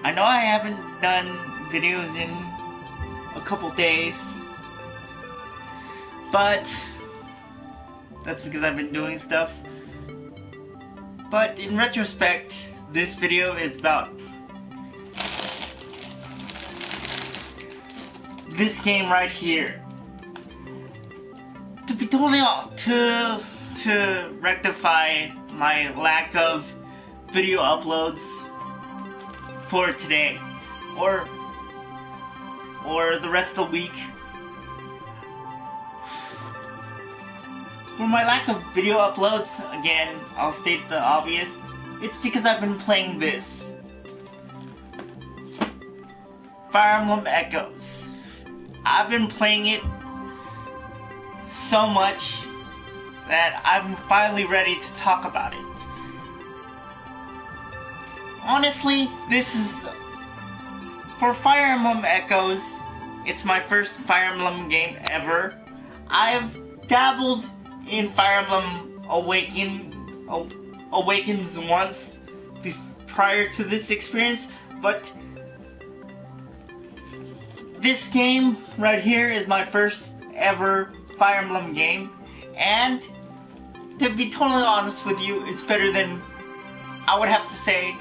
I know I haven't done videos in a couple days, but that's because I've been doing stuff. But in retrospect, this video is about this game right here. To be totally honest, to rectify my lack of video uploads for today, or the rest of the week. For my lack of video uploads, again, I'll state the obvious. It's because I've been playing this. Fire Emblem Echoes. I've been playing it so much that I'm finally ready to talk about it. Honestly, this is... For Fire Emblem Echoes, it's my first Fire Emblem game ever. I've dabbled in Fire Emblem Awakens once prior to this experience, but this game right here is my first ever Fire Emblem game, and to be totally honest with you, it's better than, I would have to say,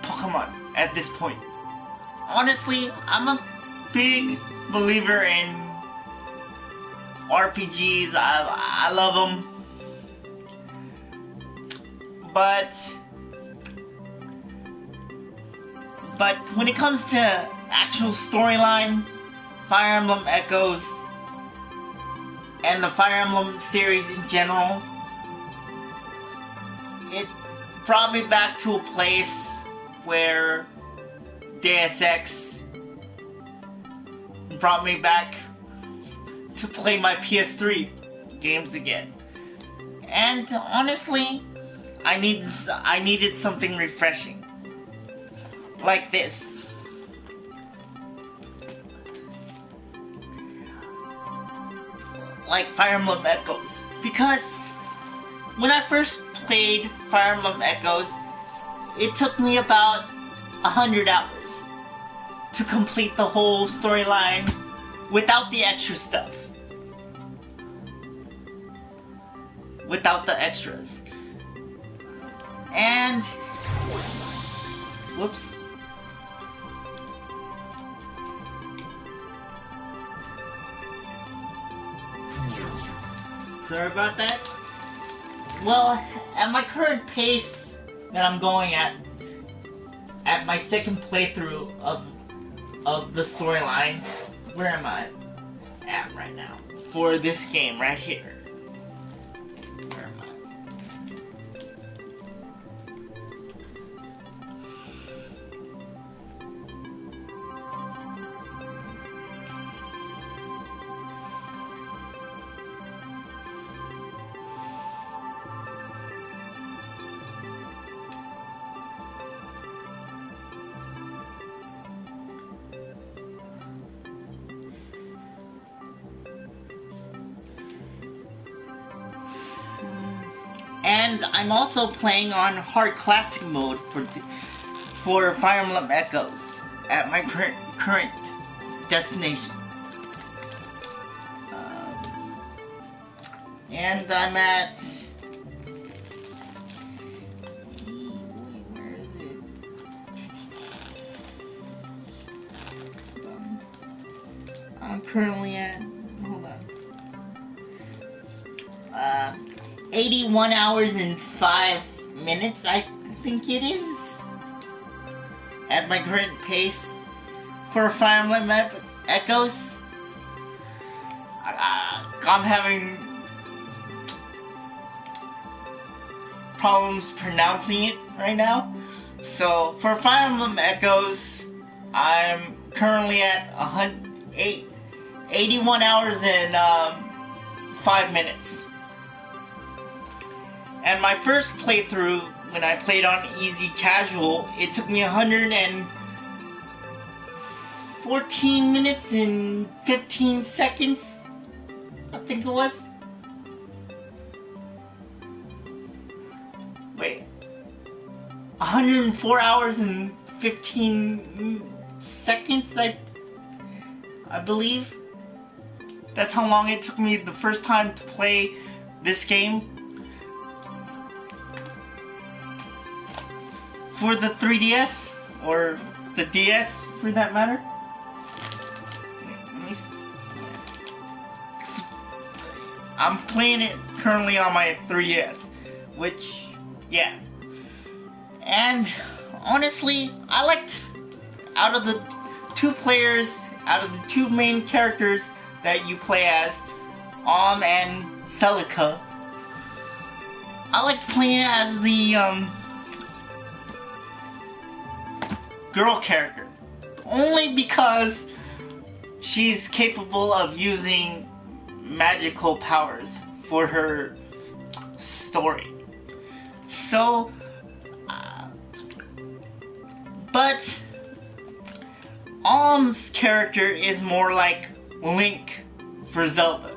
Pokemon at this point. Honestly, I'm a big believer in RPGs. I love them, but when it comes to actual storyline, Fire Emblem Echoes and the Fire Emblem series in general, it brought me back to a place where Deus Ex brought me back to play my PS3 games again. And honestly, I needed something refreshing. Like this. Like Fire Emblem Echoes. Because when I first played Fire Emblem Echoes, it took me about 100 hours to complete the whole storyline without the extra stuff. Without the extras. And... whoops. Sorry about that. Well, at my current pace that I'm going at my second playthrough of the storyline, where am I at right now? For this game right here. Where am I? And I'm also playing on hard classic mode for Fire Emblem Echoes at my current destination. And I'm at... where is it? I'm currently at... hold on. 81 hours and 5 minutes, I think it is, at my current pace for Fire Emblem Echoes. I'm having problems pronouncing it right now. So for Fire Emblem Echoes, I'm currently at 81 hours and 5 minutes. And my first playthrough, when I played on easy casual, it took me 114 minutes and 15 seconds, I think it was. Wait. 104 hours and 15 seconds, I believe. That's how long it took me the first time to play this game. For the 3DS, or the DS for that matter. Let me see. I'm playing it currently on my 3DS, which, yeah. And honestly, I liked, out of the two main characters that you play as, and Celica, I liked playing as the girl character, only because she's capable of using magical powers for her story. So, but Alm's character is more like Link for Zelda,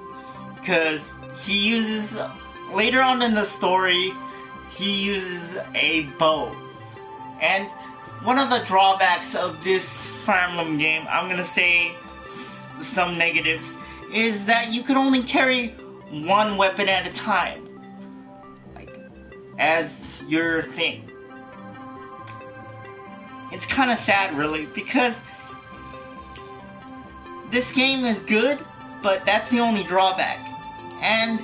because he uses, later on in the story, he uses a bow. And one of the drawbacks of this Fire Emblem game, I'm gonna say some negatives, is that you can only carry one weapon at a time, like, as your thing. It's kind of sad, really, because this game is good, but that's the only drawback. And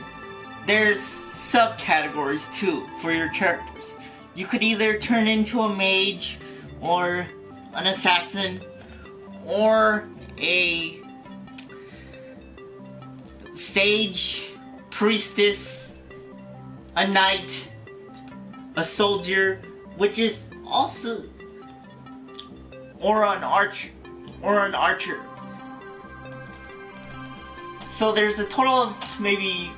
there's subcategories too for your characters. You could either turn into a mage, or an assassin, or a sage, priestess, a knight, a soldier, which is also, or an archer. So there's a total of maybe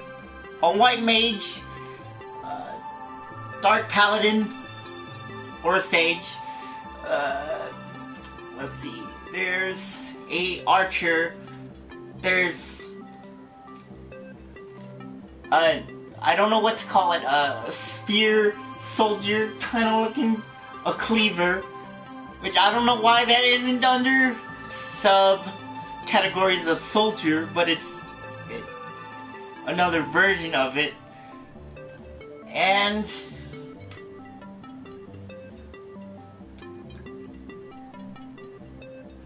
a white mage, dark paladin, or a sage. Let's see. There's a archer. There's I don't know what to call it. A spear soldier kind of looking, a cleaver, which I don't know why that isn't under subcategories of soldier, but it's another version of it. And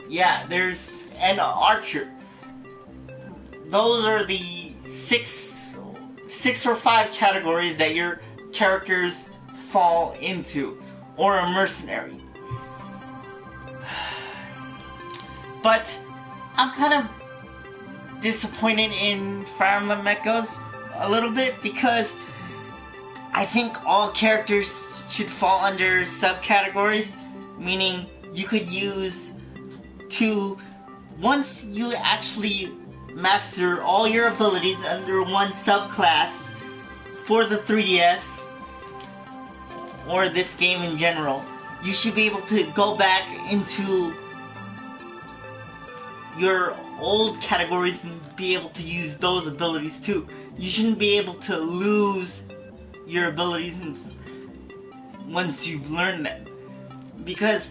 yeah, there's an archer. Those are the six or five categories that your characters fall into, or a mercenary. But I'm kind of disappointed in Fire Emblem Echoes a little bit, because I think all characters should fall under subcategories, meaning you could use once you actually master all your abilities under one subclass for the 3DS, or this game in general, you should be able to go back into your old categories and be able to use those abilities too. You shouldn't be able to lose your abilities once you've learned them. Because,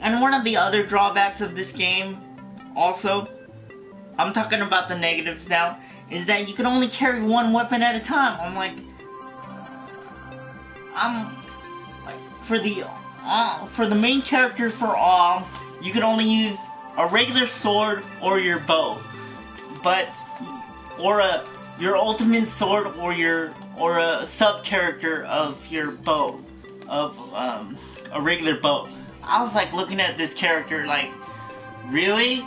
and one of the other drawbacks of this game, also, I'm talking about the negatives now, is that you can only carry one weapon at a time. For the main character for Alm, you can only use a regular sword or your bow, your ultimate sword or a sub character of your bow, of a regular bow. I was like looking at this character like, really?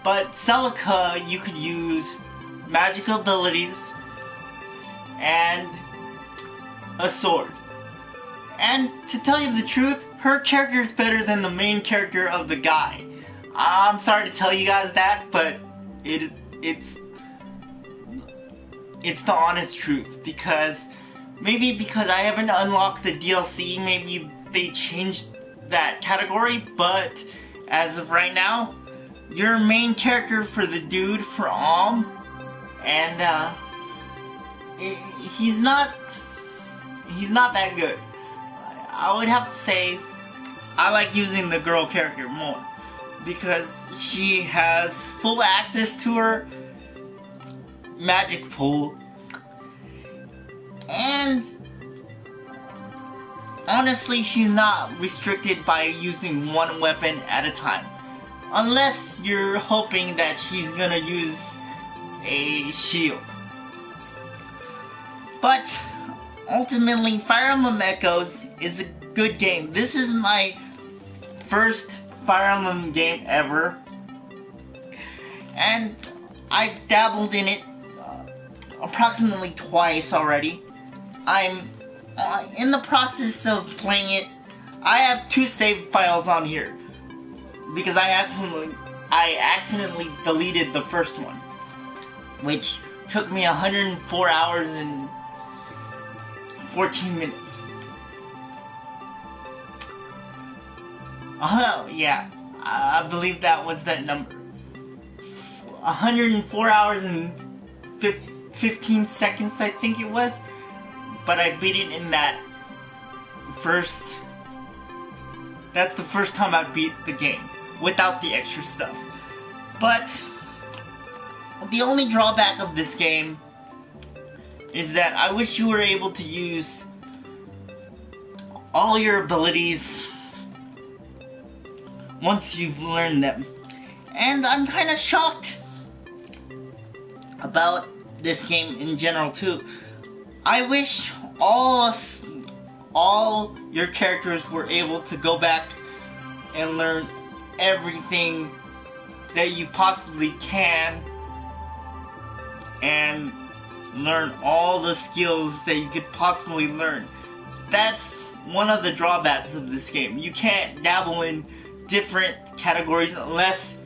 But Celica, you could use magical abilities and a sword. And to tell you the truth, her character is better than the main character of the guy. I'm sorry to tell you guys that, but it's the honest truth. Because I haven't unlocked the DLC, maybe they changed that category, but as of right now, your main character for the dude for Alm, and he's not he's not that good. I would have to say I like using the girl character more because she has full access to her magic pool, and honestly, she's not restricted by using one weapon at a time. Unless you're hoping that she's gonna use a shield. But ultimately, Fire Emblem Echoes is a good game. This is my first Fire Emblem game ever. And I've dabbled in it approximately twice already. I'm in the process of playing it. I have 2 save files on here because I accidentally deleted the first one, which took me 104 hours and 14 minutes. Yeah, I believe that was that number. 104 hours and 15 seconds, I think it was. But I beat it in that first... That's the first time I beat the game, without the extra stuff. But the only drawback of this game is that I wish you were able to use all your abilities once you've learned them. And I'm kind of shocked about this game in general too. I wish all your characters were able to go back and learn everything that you possibly can and learn all the skills that you could possibly learn. That's one of the drawbacks of this game. You can't dabble in different categories unless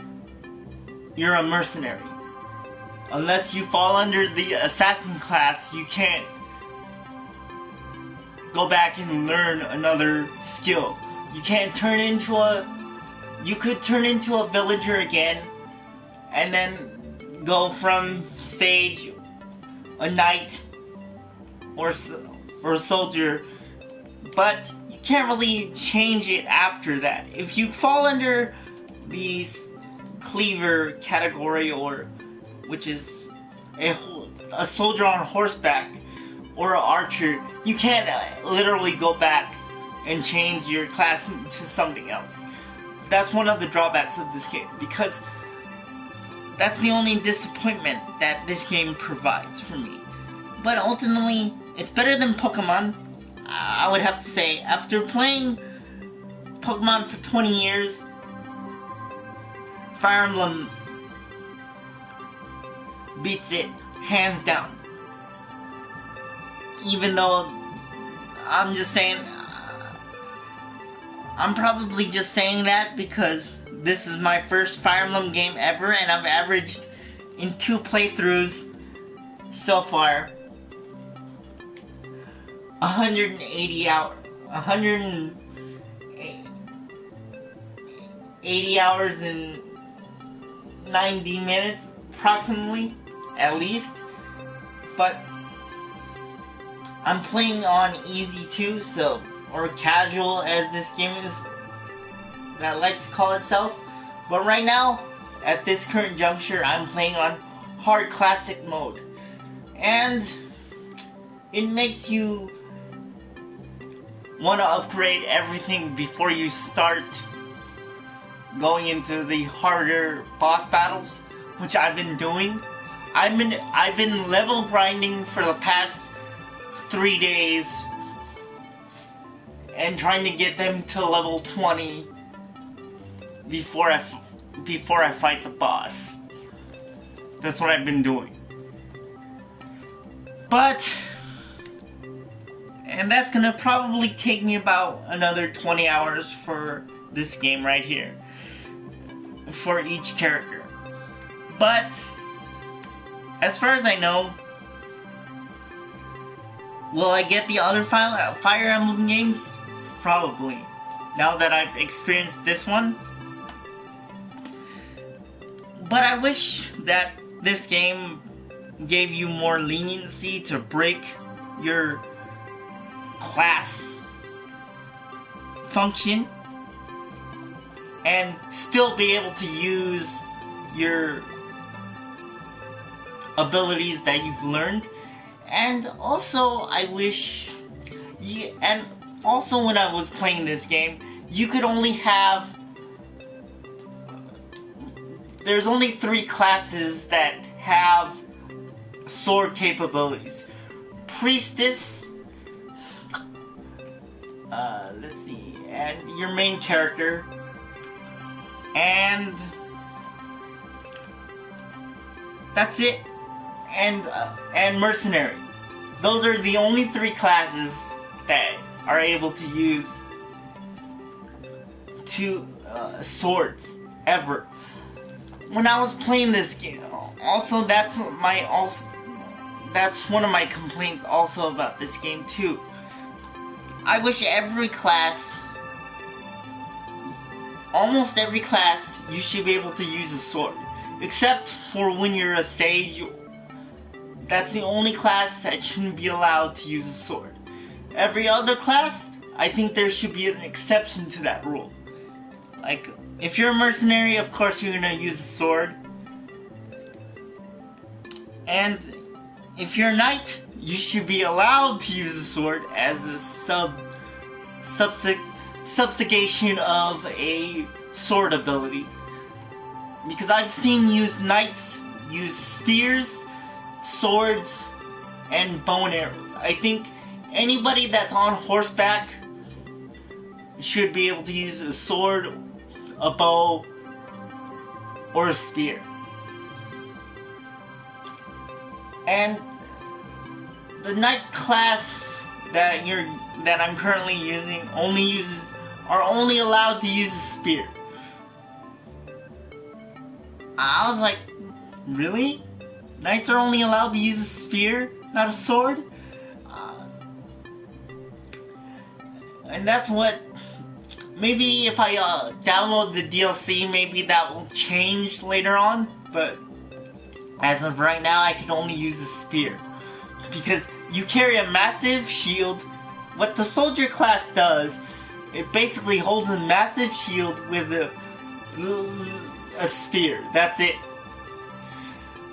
you're a mercenary. Unless you fall under the assassin class, you can't go back and learn another skill. You can't turn into you could turn into a villager again and then go from stage a knight or a soldier, but you can't really change it after that. If you fall under the cleaver category, or which is a soldier on horseback or an archer, you can't literally go back and change your class into something else. That's one of the drawbacks of this game, because that's the only disappointment that this game provides for me. But ultimately, it's better than Pokemon. I would have to say, after playing Pokemon for 20 years, Fire Emblem beats it hands down. Even though I'm just saying, I'm probably just saying that because this is my first Fire Emblem game ever, and I've averaged in 2 playthroughs so far 180 hours and 90 minutes approximately, at least. But I'm playing on easy too, so, or casual as this game is, that likes to call itself. But right now, at this current juncture, I'm playing on hard classic mode. And it makes you want to upgrade everything before you start going into the harder boss battles, which I've been doing. I've been level grinding for the past 3 days and trying to get them to level 20 before I fight the boss. That's what I've been doing. And that's gonna probably take me about another 20 hours for this game right here, for each character. But as far as I know, will I get the other Fire Emblem games? Probably. Now that I've experienced this one. But I wish that this game gave you more leniency to break your class function and still be able to use your abilities that you've learned. And also, I wish and also when I was playing this game, you could only have, there's only 3 classes that have sword capabilities. Priestess, let's see, and your main character, and that's it, and mercenary. Those are the only 3 classes that are able to use swords ever. When I was playing this game, also that's one of my complaints also about this game too. I wish every class, almost every class, you should be able to use a sword. Except for when you're a sage, that's the only class that shouldn't be allowed to use a sword. Every other class, I think there should be an exception to that rule. Like, if you're a mercenary, of course you're gonna use a sword. And if you're a knight, you should be allowed to use a sword as a subjugation of a sword ability. Because I've seen knights use spears, swords, and bow and arrows. I think anybody that's on horseback should be able to use a sword, a bow, or a spear. And the knight class that I'm currently using are only allowed to use a spear. I was like, really? Knights are only allowed to use a spear, not a sword? And that's what, maybe if I download the DLC, maybe that will change later on, but as of right now, I can only use a spear. Because you carry a massive shield. What the soldier class does, it basically holds a massive shield with a spear. That's it.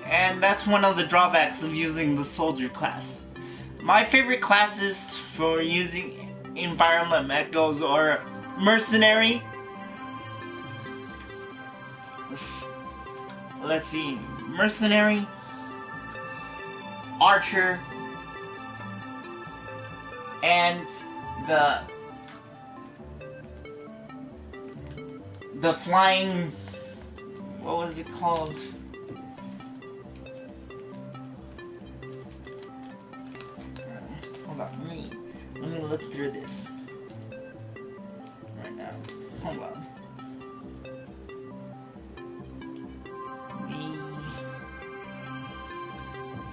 And that's one of the drawbacks of using the soldier class. My favorite classes for using FireEmblemEchoes are mercenary. Let's see, mercenary, archer, and the flying, what was it called? Hold on, let me look through this right now. Hold on.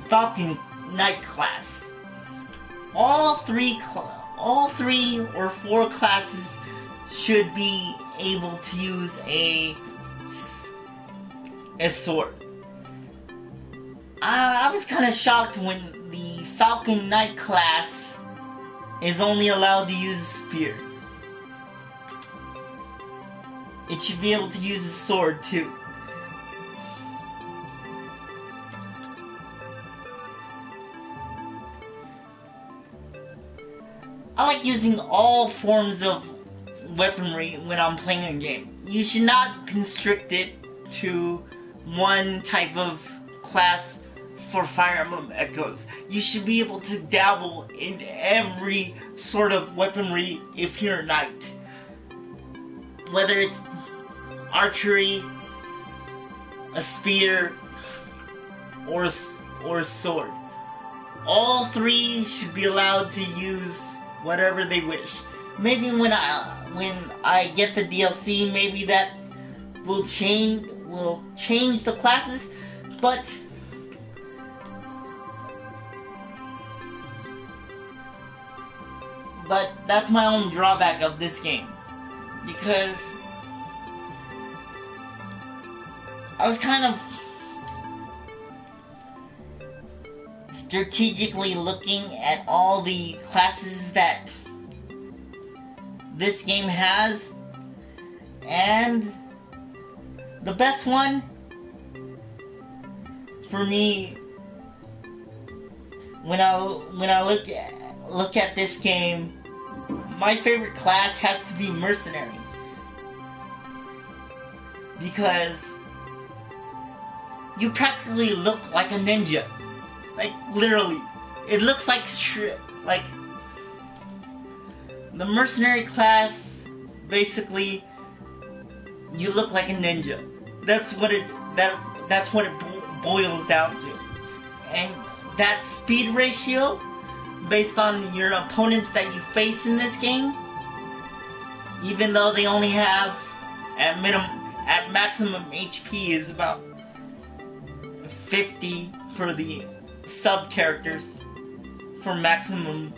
Falcon Knight class. All three or 4 classes should be able to use a sword. I was kind of shocked when the Falcon Knight class is only allowed to use a spear. It should be able to use a sword too. I like using all forms of weaponry when I'm playing a game. You should not constrict it to one type of class for Fire Emblem Echoes. You should be able to dabble in every sort of weaponry if you're a knight. Whether it's archery, a spear, or a sword. All 3 should be allowed to use whatever they wish. Maybe when I get the DLC, maybe that will change the classes, but that's my own drawback of this game, because I was kind of strategically looking at all the classes that this game has, and the best one for me when I look at this game, my favorite class has to be mercenary, because you practically look like a ninja. Like, literally. It looks like the mercenary class, basically, you look like a ninja. That's what it boils down to. And that speed ratio, based on your opponents that you face in this game, even though they only have at maximum HP is about 50 for the sub characters, for maximum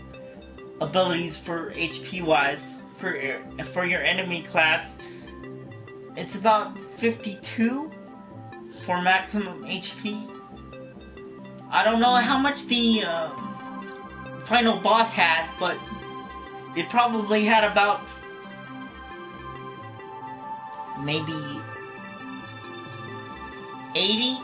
abilities for HP wise. For your enemy class, it's about 52 for maximum HP. I don't know how much the final boss had, but it probably had about maybe 80.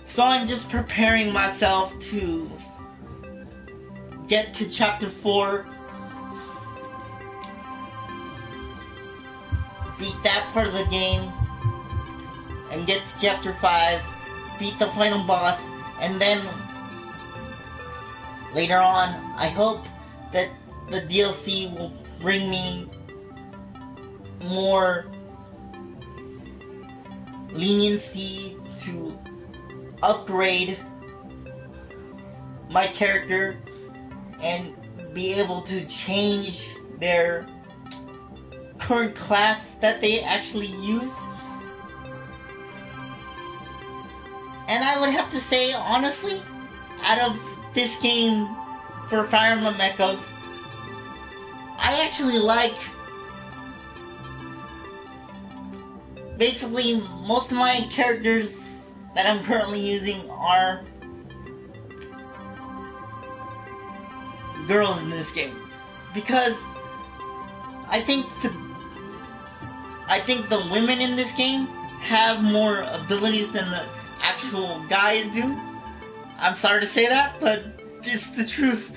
So I'm just preparing myself to get to chapter 4, beat that part of the game, and get to chapter 5, beat the final boss, and then later on, I hope that the DLC will bring me more leniency to upgrade my character and be able to change their current class that they actually use. And I would have to say, honestly, out of this game for Fire Emblem Echoes, I actually like basically most of my characters that I'm currently using are girls in this game, because I think the women in this game have more abilities than the actual guys do. I'm sorry to say that, but it's the truth.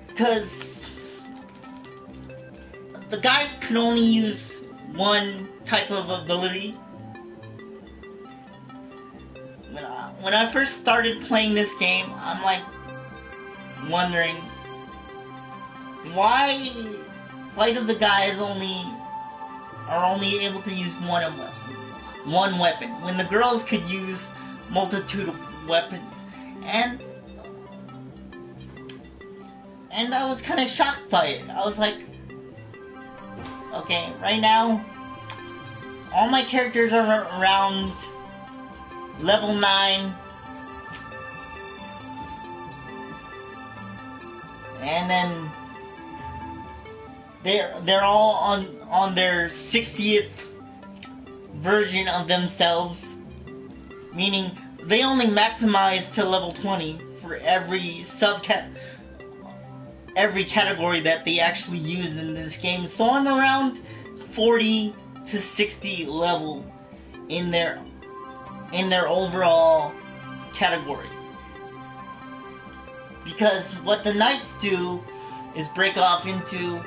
Because the guys could only use one type of ability. When I first started playing this game, I'm like wondering why do the guys are only able to use one weapon when the girls could use multitude of weapons, and I was kind of shocked by it. I was like, okay, right now, all my characters are around level 9. And then they're all on their 60th version of themselves. Meaning they only maximize to level 20 for every every category that they actually use in this game. So I'm around 40 to 60 level in their overall category. Because what the knights do is break off into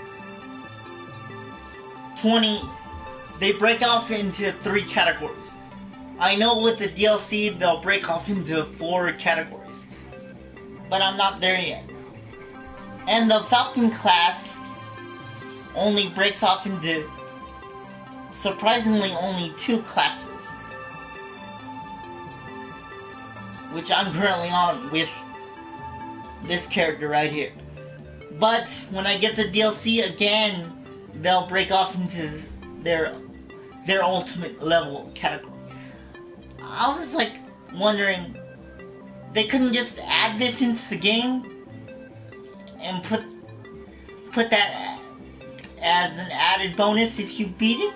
20. They break off into 3 categories. I know with the DLC they'll break off into 4 categories, but I'm not there yet. And the Falcon class only breaks off into, surprisingly, only 2 classes, which I'm currently on with this character right here. But when I get the DLC again, they'll break off into their ultimate level category. I was like wondering, they couldn't just add this into the game and put that as an added bonus if you beat it.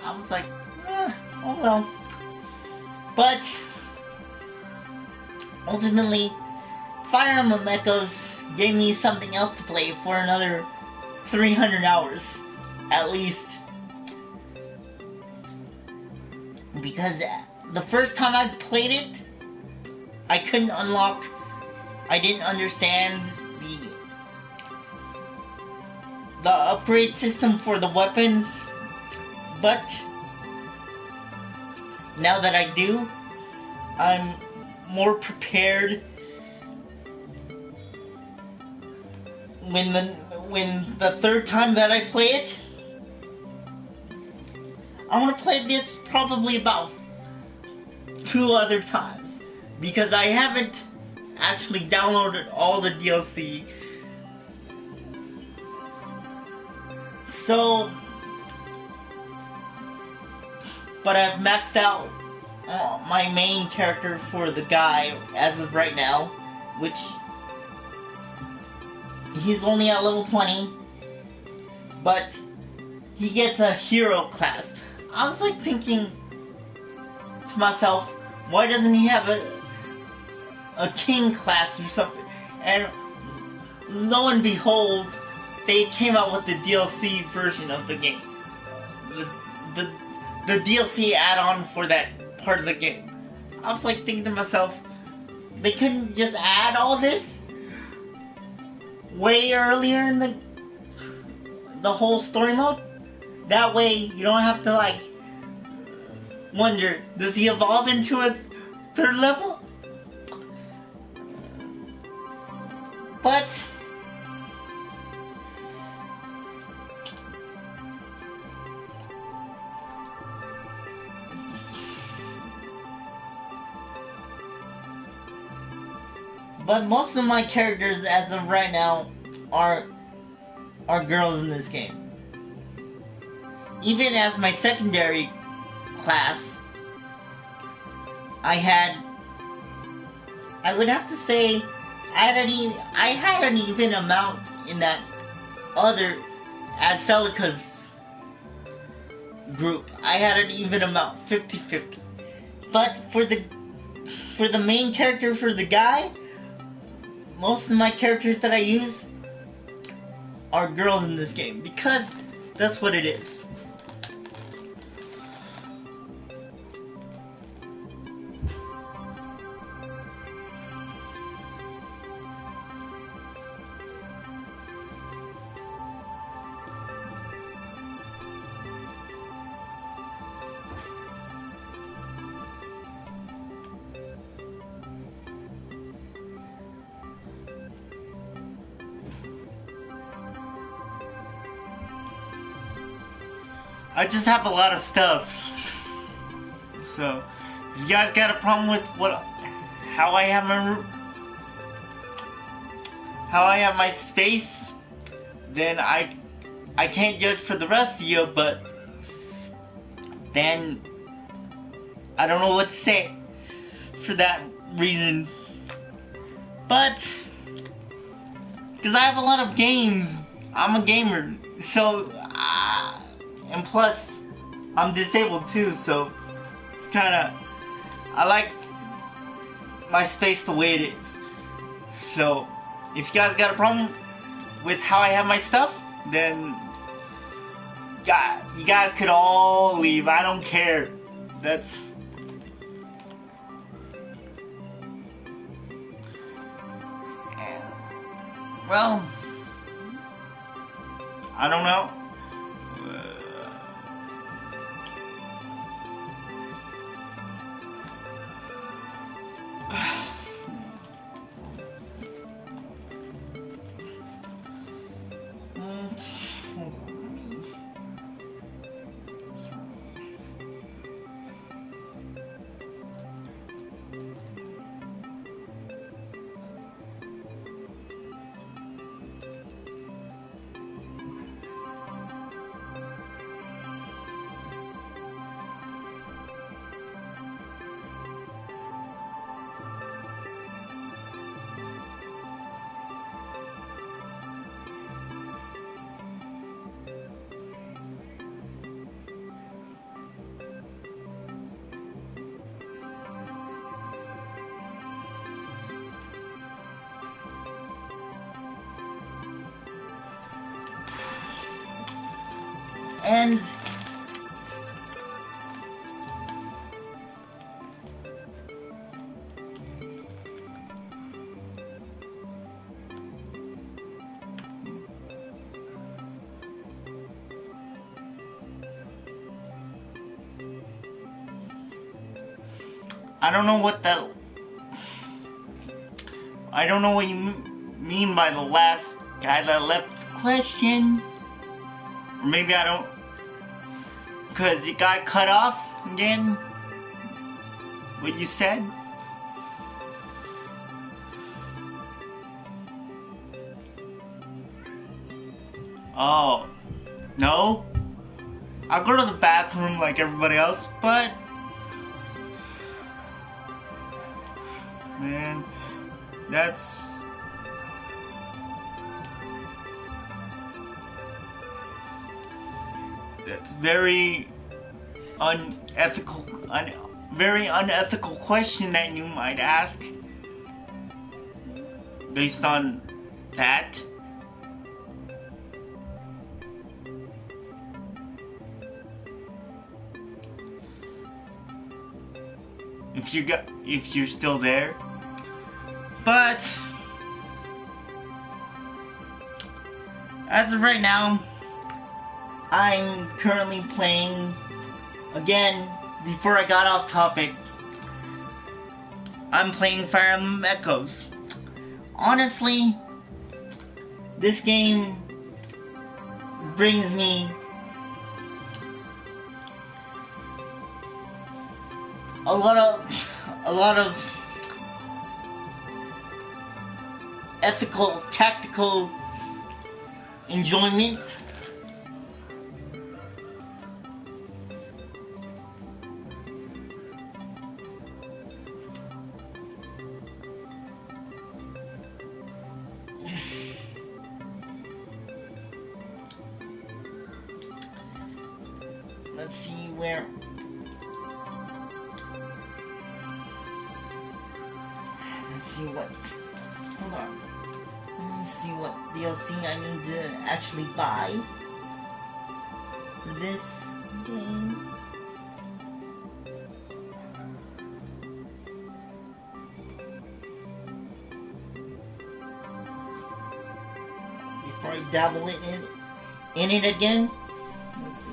I was like, oh well. But ultimately, Fire Emblem Echoes gave me something else to play for another 300 hours, at least. Because the first time I played it, I couldn't unlock, I didn't understand the upgrade system for the weapons, but now that I do, I'm more prepared when the third time that I play it. I want to play this probably about 2 other times, because I haven't actually downloaded all the DLC. So, but I've maxed out my main character for the guy as of right now, which he's only at level 20, but he gets a hero class. I was like thinking to myself, why doesn't he have a king class or something? And lo and behold, they came out with the DLC version of the game. The DLC add-on for that part of the game. I was like thinking to myself, they couldn't just add all this way earlier in the whole story mode? That way you don't have to like wonder, does he evolve into a 3rd level? But most of my characters as of right now are girls in this game. Even as my secondary class, I would have to say I had an even amount in that other, as Celica's group. I had an even amount, 50-50. But for the main character, for the guy, most of my characters that I use are girls in this game, because that's what it is. I just have a lot of stuff. So, if you guys got a problem with how I have my space, then I can't judge for the rest of you, but then I don't know what to say for that reason. But because I have a lot of games, I'm a gamer, so and plus I'm disabled too, so it's kind of, I like my space the way it is. So if you guys got a problem with how I have my stuff, then you guys could all leave. I don't care. That's well, I don't know. And I don't know what you mean by the last guy that left the question. Or maybe I don't, because it got cut off again. What you said? Oh, no? I'll go to the bathroom like everybody else, but man, that's very very unethical question that you might ask based on that. If you're still there. But as of right now, I'm currently playing again. Before I got off topic, I'm playing Fire Emblem Echoes. Honestly, this game brings me a lot of ethical, tactical enjoyment. Let's see where. Let's see what. Hold on. Let me see what DLC I need to actually buy for this game. Before I dabble in it again. Let's see.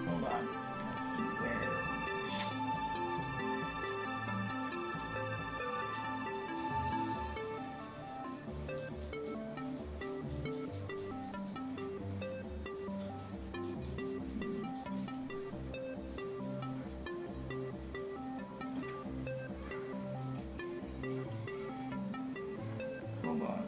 Hold on. Let's see where. Hold on.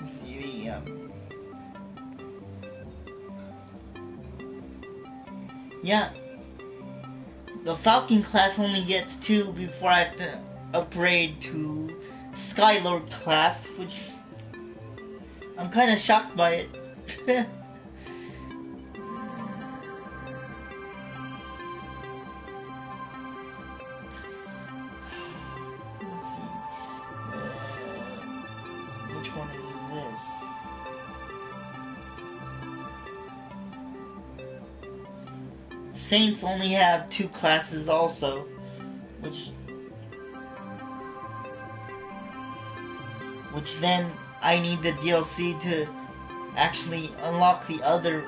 See the yeah, the Falcon class only gets 2 before I have to upgrade to Skylord class, which I'm kind of shocked by it. Let's see. Which one is this? Saints only have 2 classes also, which then I need the DLC to actually unlock the other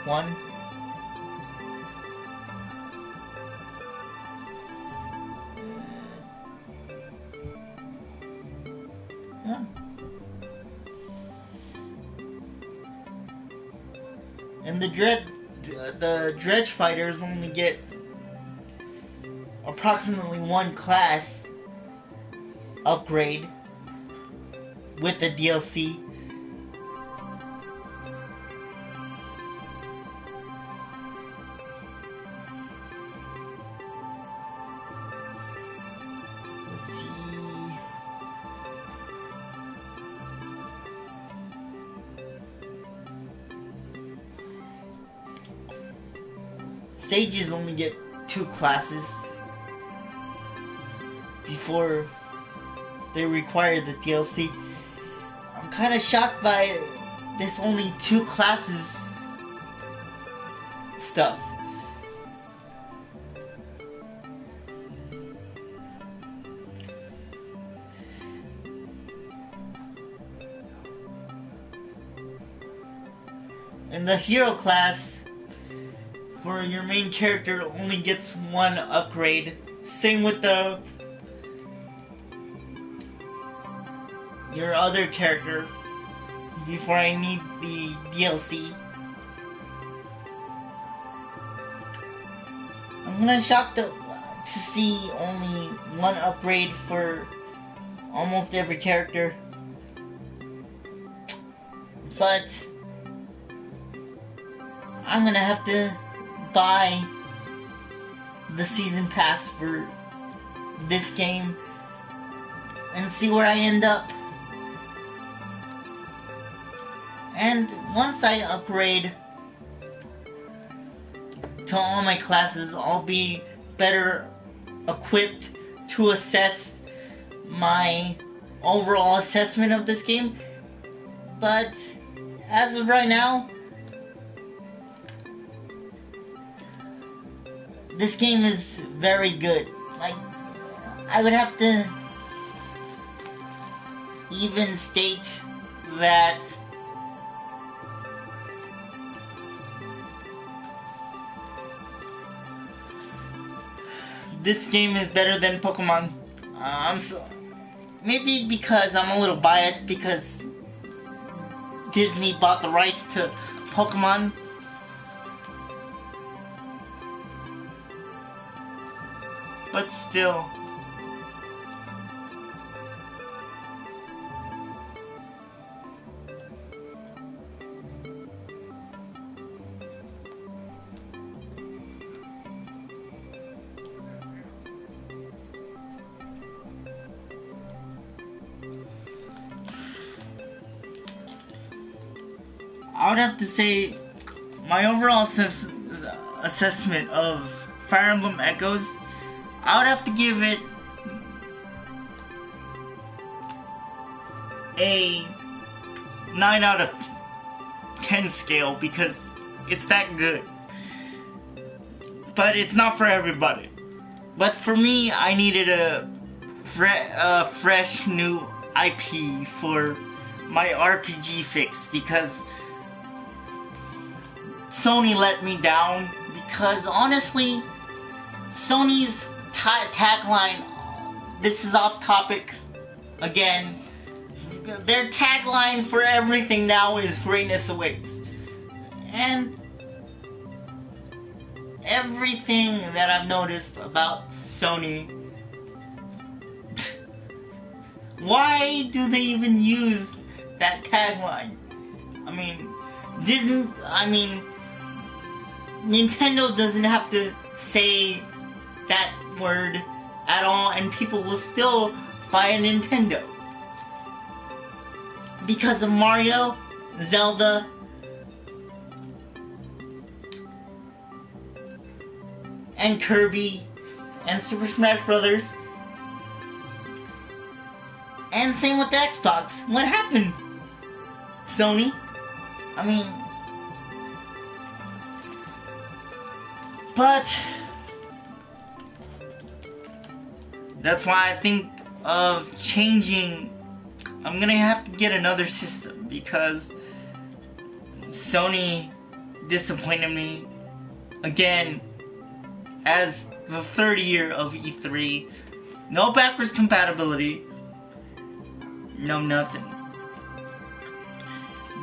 one. Yeah. And the Dredge fighters only get approximately one class upgrade with the DLC. Let's see. Sages only get 2 classes before they require the DLC. I'm kind of shocked by this only 2 classes stuff. And the hero class for your main character only gets 1 upgrade. Same with your other character before I need the DLC. I'm kinda shocked to see only 1 upgrade for almost every character. But I'm gonna have to buy the season pass for this game and see where I end up. And once I upgrade to all my classes, I'll be better equipped to assess my overall assessment of this game. But as of right now, this game is very good. Like, I would have to even state that this game is better than Pokemon. Maybe because I'm a little biased because Disney bought the rights to Pokemon. But still, I would have to say my overall assessment of Fire Emblem Echoes, I would have to give it a 9 out of 10 scale because it's that good. But it's not for everybody. But for me, I needed a fresh new IP for my RPG fix because Sony let me down. Because honestly, Sony's tagline, this is off topic again, their tagline for everything now is greatness awaits. And everything that I've noticed about Sony, why do they even use that tagline? Nintendo doesn't have to say that word at all and people will still buy a Nintendo. Because of Mario, Zelda, and Kirby, and Super Smash Brothers. And same with the Xbox. What happened, Sony? But that's why I think of changing. I'm gonna have to get another system because Sony disappointed me again as the third year of E3. No backwards compatibility. No nothing.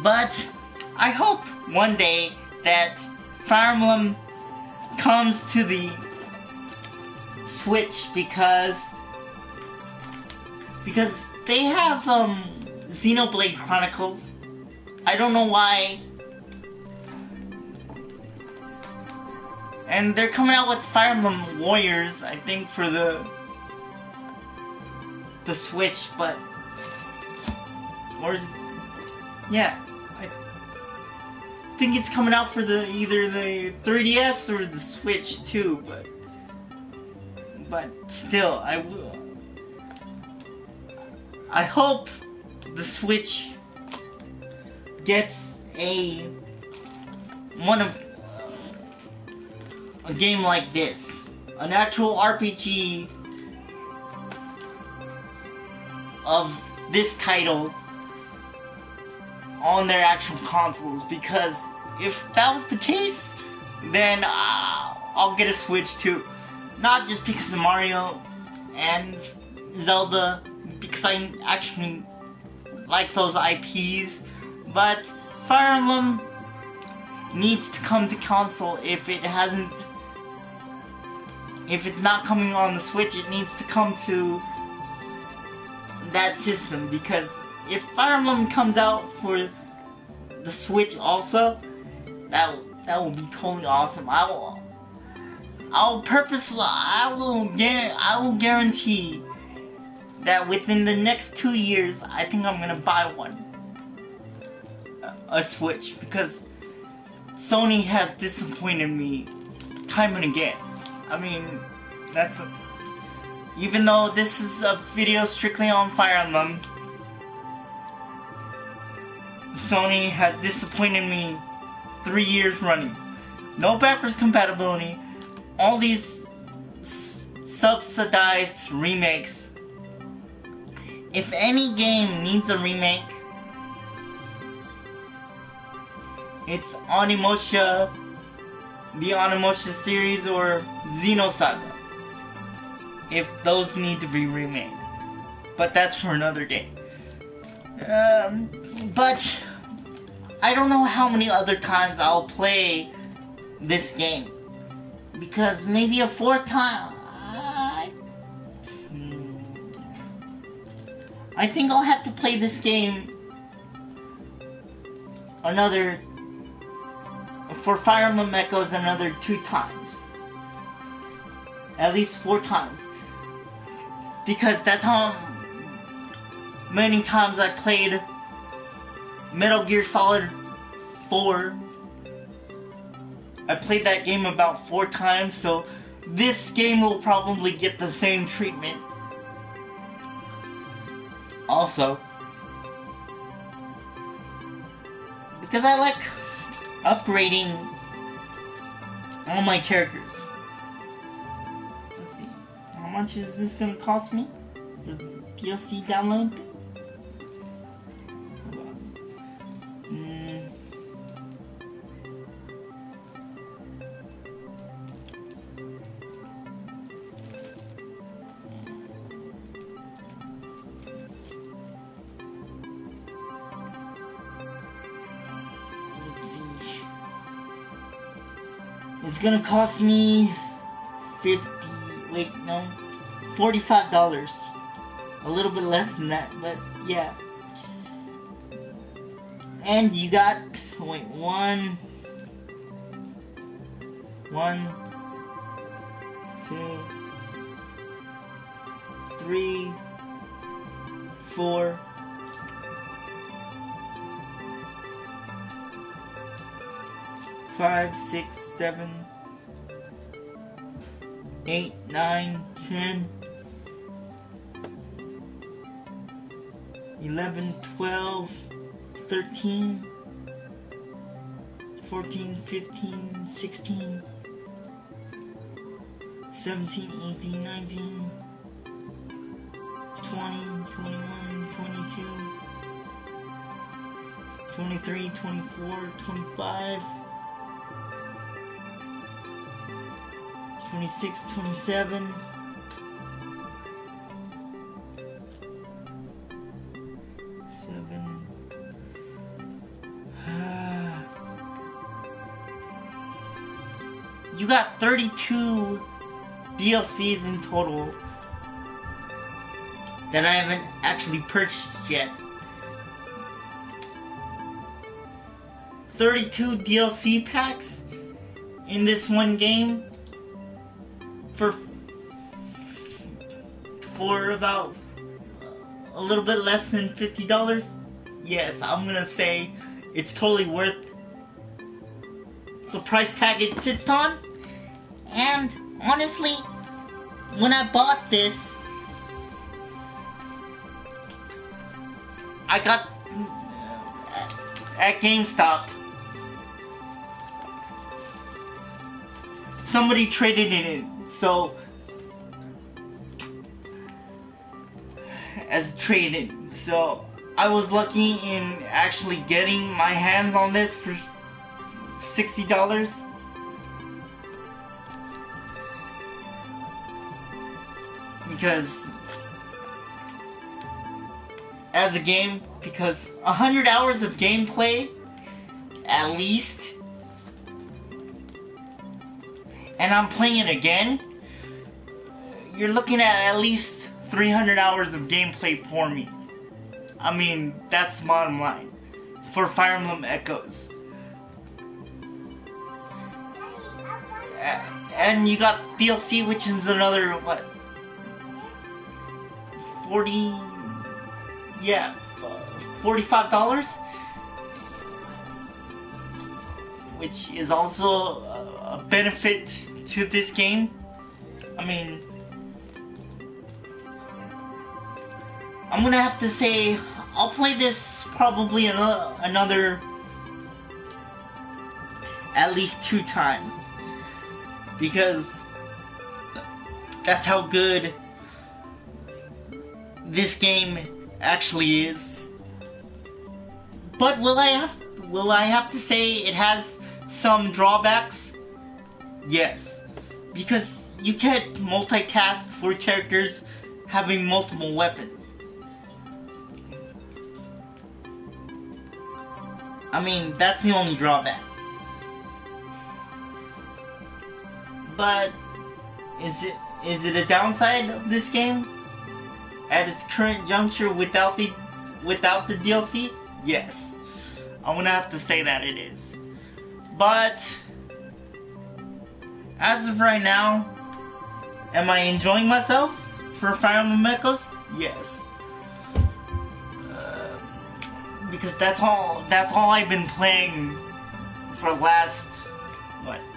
But I hope one day that Fire Emblem comes to the Switch because they have Xenoblade Chronicles. I don't know why. And they're coming out with Fire Emblem Warriors, I think, for the Switch, but yeah, I think it's coming out for either the 3DS or the Switch too, but still, I hope the Switch gets a game like this, an actual RPG of this title on their actual consoles, because if that was the case, then I'll get a Switch too. Not just because of Mario and Zelda, because I actually like those IPs, but Fire Emblem needs to come to console. If it's not coming on the Switch, it needs to come to that system, because if Fire Emblem comes out for the Switch also, that will be totally awesome. I will guarantee that within the next 2 years, I think I'm gonna buy a Switch, because Sony has disappointed me time and again. I mean, even though this is a video strictly on Fire Emblem, Sony has disappointed me 3 years running. No backwards compatibility, all these subsidized remakes. If any game needs a remake, it's Onimusha, the Onimusha series, or Xenosaga, if those need to be remade. But that's for another day. But I don't know how many other times I'll play this game, because maybe a fourth time, I think I'll have to play this game for Fire Emblem Echoes another 2 times. At least 4 times. Because that's how many times I played Metal Gear Solid 4. I played that game about 4 times, so this game will probably get the same treatment. Also, because I like upgrading all my characters. Let's see, how much is this gonna cost me? The DLC download? It's gonna cost me $45. A little bit less than that, but yeah. And you got, one, 2, 3, 4, 5, 6, 7, 8, 9, 10, 11, 12, 13, 14, 15, 16, 17, 18, 19, 20, 21, 22, 23, 24, 25, 26, 27, 7. You got 32 DLCs in total that I haven't actually purchased yet. 32 DLC packs in this one game for about a little bit less than $50. Yes, I'm gonna say it's totally worth the price tag it sits on. And honestly, when I bought this, I got at GameStop. Somebody traded it in, so as a trade-in. So I was lucky in actually getting my hands on this for $60. Because as a game, because 100 hours of gameplay at least, and I'm playing it again, you're looking at least 300 hours of gameplay for me. I mean, that's the bottom line for Fire Emblem Echoes. And you got DLC, which is another, what, 40, yeah, $45, which is also a benefit to this game. I mean, I'm gonna have to say I'll play this probably another at least 2 times, because that's how good this game actually is. But will I have to say it has some drawbacks? Yes, because you can't multitask for characters having multiple weapons. I mean, that's the only drawback. But is it a downside of this game at its current juncture without the DLC? Yes, I'm gonna have to say that it is. But as of right now, am I enjoying myself for Fire Emblem Echoes? Yes. Because that's all I've been playing for the last,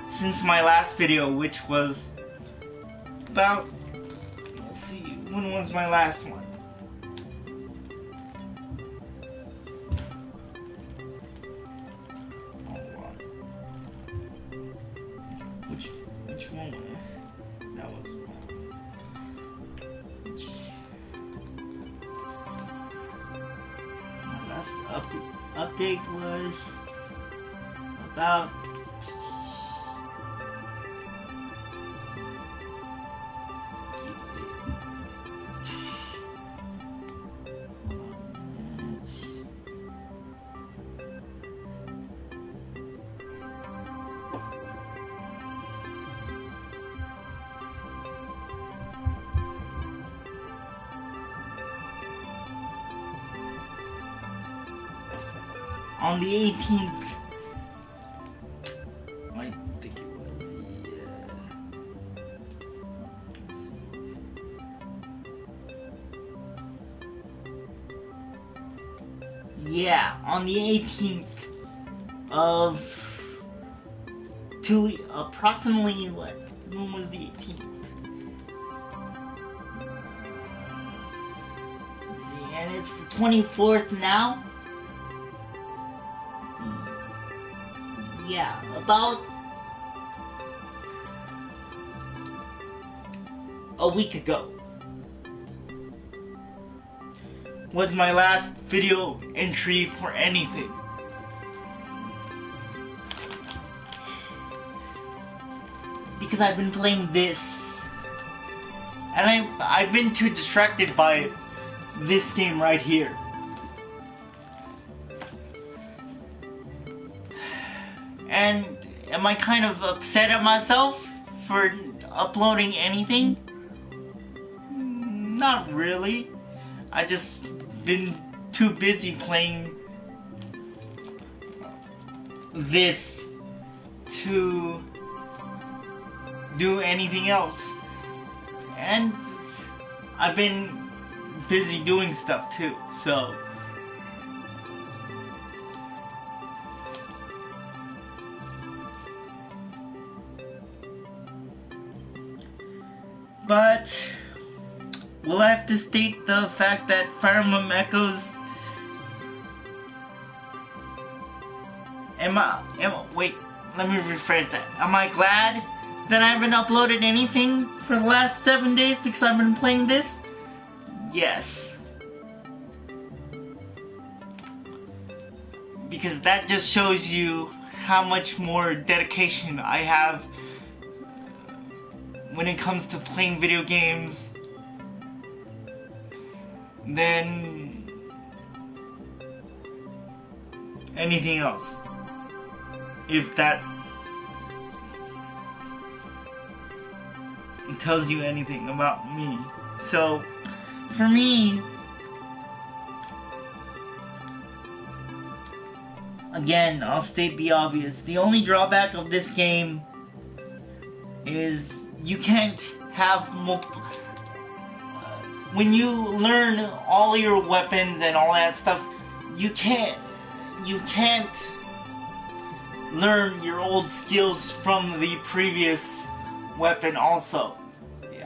since my last video, which was about, let's see, when was my last one? Hold on. Which one was it? That was last update was about on the 18th, I think it was, yeah, on the 18th of approximately, when was the 18th? Let's see, and it's the 24th now. Yeah, about a week ago was my last video entry for anything. Because I've been playing this, and I've been too distracted by this game right here. And am I kind of upset at myself for uploading anything? Not really. I just been too busy playing this to do anything else. And I've been busy doing stuff too, so but will I have to state the fact that Fire Emblem Echoes wait, let me rephrase that. Am I glad that I haven't uploaded anything for the last 7 days because I've been playing this? Yes. Because that just shows you how much more dedication I have when it comes to playing video games than anything else. If that tells you anything about me. So, for me, again, I'll state the obvious. The only drawback of this game is you can't have multiple... when you learn all your weapons and all that stuff, you can't learn your old skills from the previous weapon also.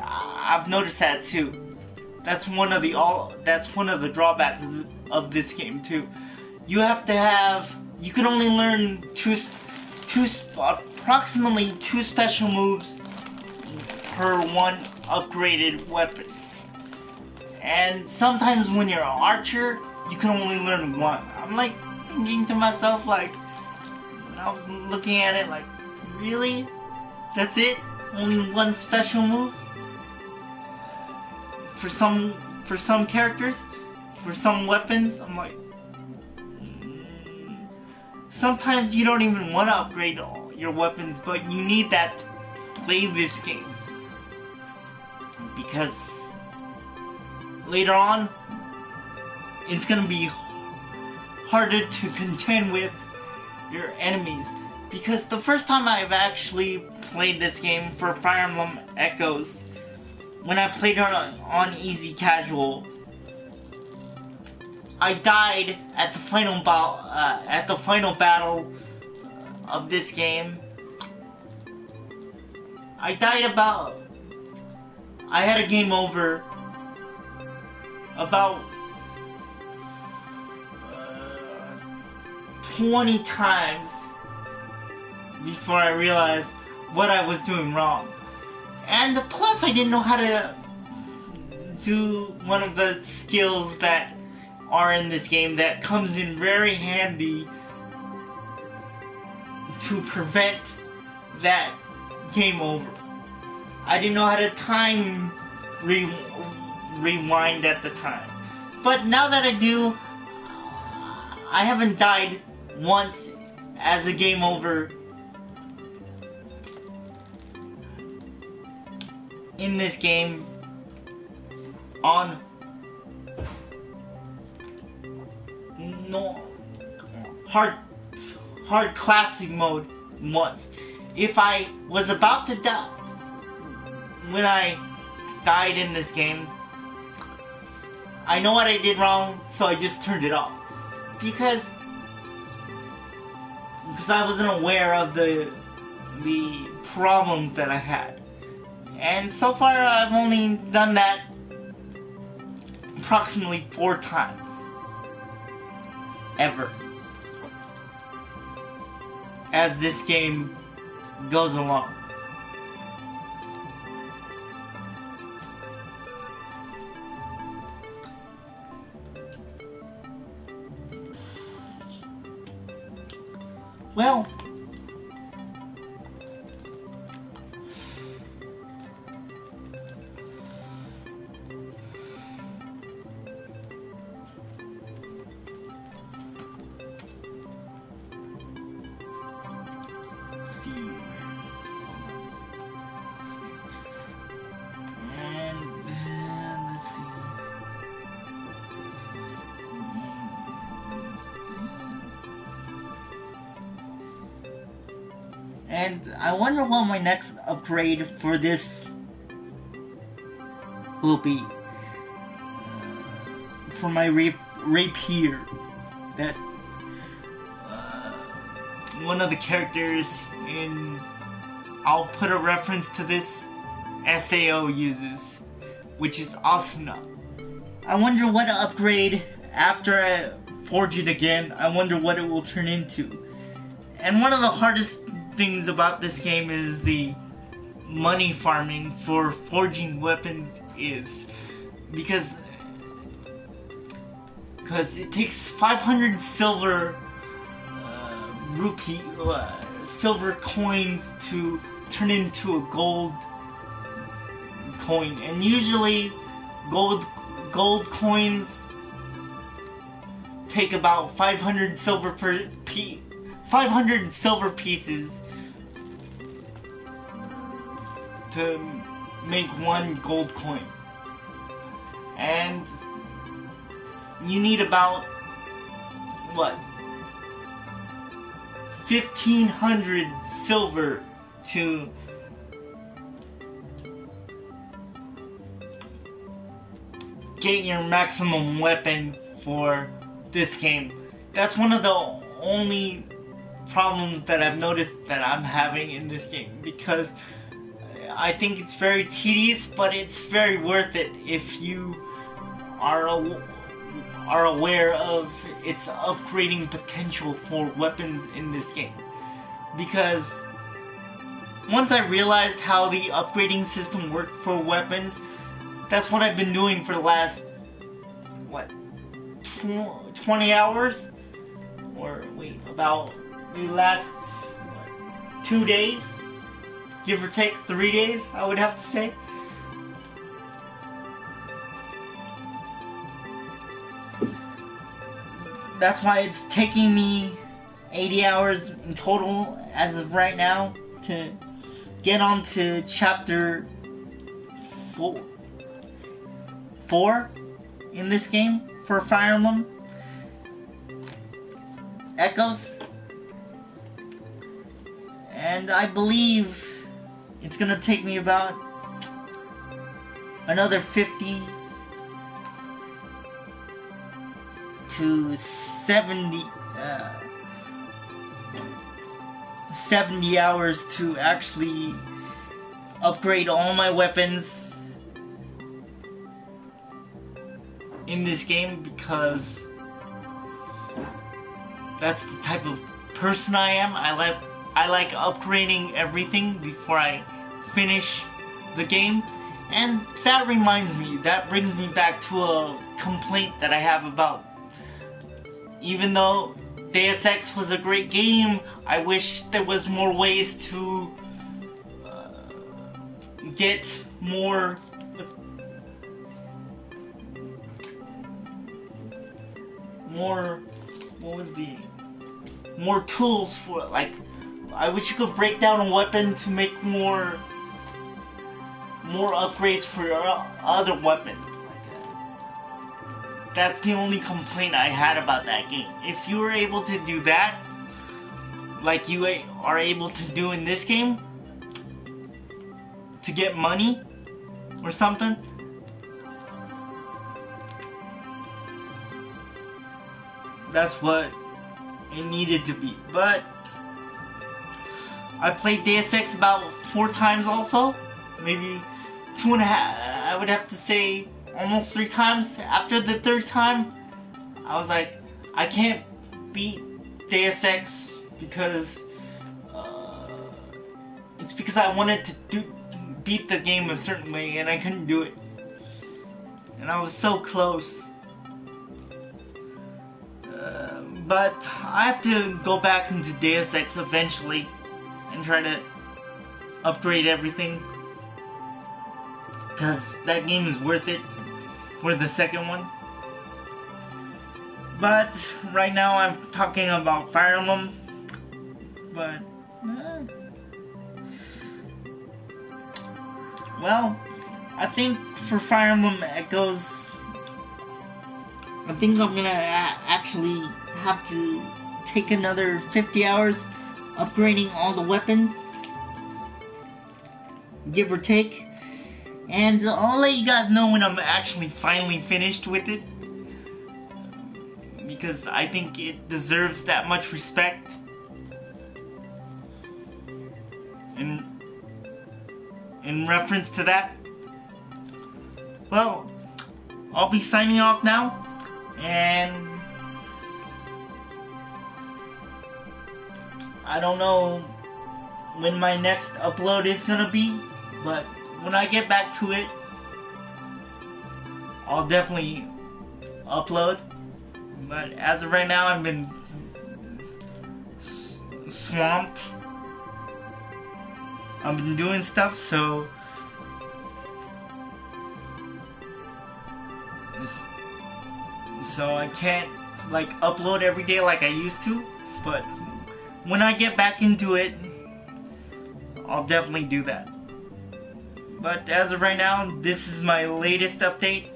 I've noticed that too. That's one of the drawbacks of this game too. You have to have, you can only learn approximately two special moves per one upgraded weapon. And sometimes when you're an archer, you can only learn one. I'm like thinking to myself, like, when I was looking at it, like, really? That's it? Only one special move? For some characters? For some weapons? I'm like, sometimes you don't even want to upgrade your weapons, but you need that to play this game. Because later on, it's gonna be harder to contend with your enemies. Because the first time I've actually played this game for Fire Emblem Echoes, when I played it on easy casual, I died at the final battle of this game. I had a game over about 20 times before I realized what I was doing wrong. And plus I didn't know how to do one of the skills that are in this game that comes in very handy to prevent that game over. I didn't know how to time rewind at the time. But now that I do, I haven't died once as a game over in this game on hard classic mode once. If I was about to die when I died in this game, I know what I did wrong, so I just turned it off. Because I wasn't aware of the problems that I had. And so far I've only done that approximately 4 times. Ever. As this game goes along. Well, And I wonder what my next upgrade for this will be. For my rapier. That one of the characters in... I'll put a reference to this, SAO uses, which is awesome now. I wonder what upgrade, after I forge it again, I wonder what it will turn into. And one of the hardest things about this game is the money farming for forging weapons is. Because it takes 500 silver silver coins to turn into a gold coin, and usually gold coins take about 500 silver pieces to make one gold coin, and you need about what, 1,500 silver to get your maximum weapon for this game. That's one of the only problems that I've noticed that I'm having in this game, because I think it's very tedious, but it's very worth it if you are aware of its upgrading potential for weapons in this game. Because once I realized how the upgrading system worked for weapons, that's what I've been doing for the last, what, 20 hours? Or wait, about the last, what, 2 days? Give or take 3 days, I would have to say. That's why it's taking me 80 hours in total as of right now to get on to chapter 4 in this game for Fire Emblem Echoes. And I believe it's gonna take me about another 50 to 70 hours to actually upgrade all my weapons in this game, because that's the type of person I am. I like upgrading everything before I finish the game. And that reminds me, that brings me back to a complaint that I have about, even though Deus Ex was a great game, I wish there was more ways to get more tools for, like, I wish you could break down a weapon to make more upgrades for your other weapons. That's the only complaint I had about that game. If you were able to do that, like you are able to do in this game, to get money or something, that's what it needed to be. But I played Deus Ex about 4 times also, maybe 2.5. I would have to say almost 3 times. After the 3rd time, I was like, I can't beat Deus Ex because it's because I wanted to beat the game a certain way and I couldn't do it, and I was so close. But I have to go back into Deus Ex eventually and try to upgrade everything, because that game is worth it for the second one. But right now I'm talking about Fire Emblem. But well, I think for Fire Emblem Echoes, I think I'm gonna actually have to take another 50 hours upgrading all the weapons, give or take. And I'll let you guys know when I'm actually finally finished with it, because I think it deserves that much respect. In reference to that, well, I'll be signing off now, and I don't know when my next upload is gonna be, but when I get back to it, I'll definitely upload. But as of right now, I've been swamped. I've been doing stuff, so I can't like upload every day like I used to. But when I get back into it, I'll definitely do that. But as of right now, this is my latest update.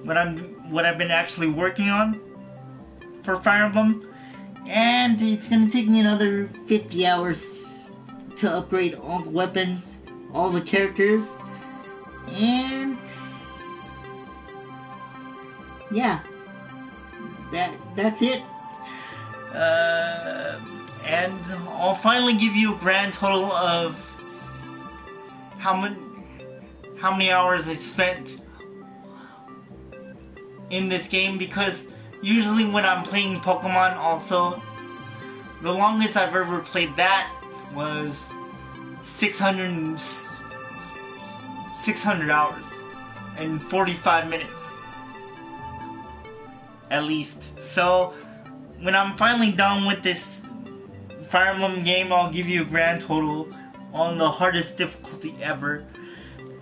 What I've been actually working on for Fire Emblem, and it's gonna take me another 50 hours to upgrade all the weapons, all the characters, and yeah, that's it. And I'll finally give you a grand total of how many hours I spent in this game, because usually when I'm playing Pokemon also, the longest I've ever played that was 600 hours and 45 minutes at least. So when I'm finally done with this Fire Emblem game, I'll give you a grand total on the hardest difficulty ever,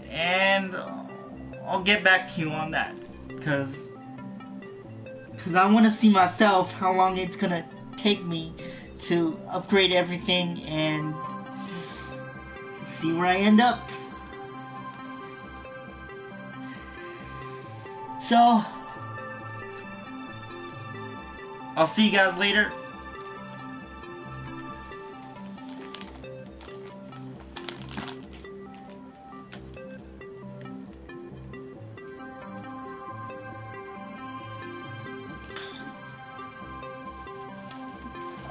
and I'll get back to you on that, because I want to see myself how long it's gonna take me to upgrade everything and see where I end up. So I'll see you guys later.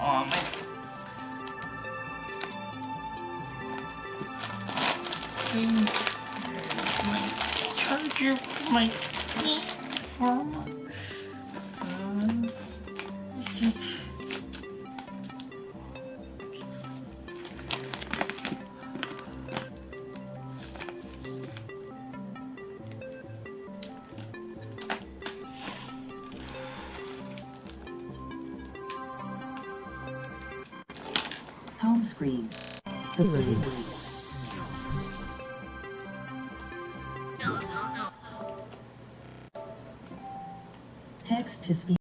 Oh, my charger, my phone. Is it? Home screen. Text to speech.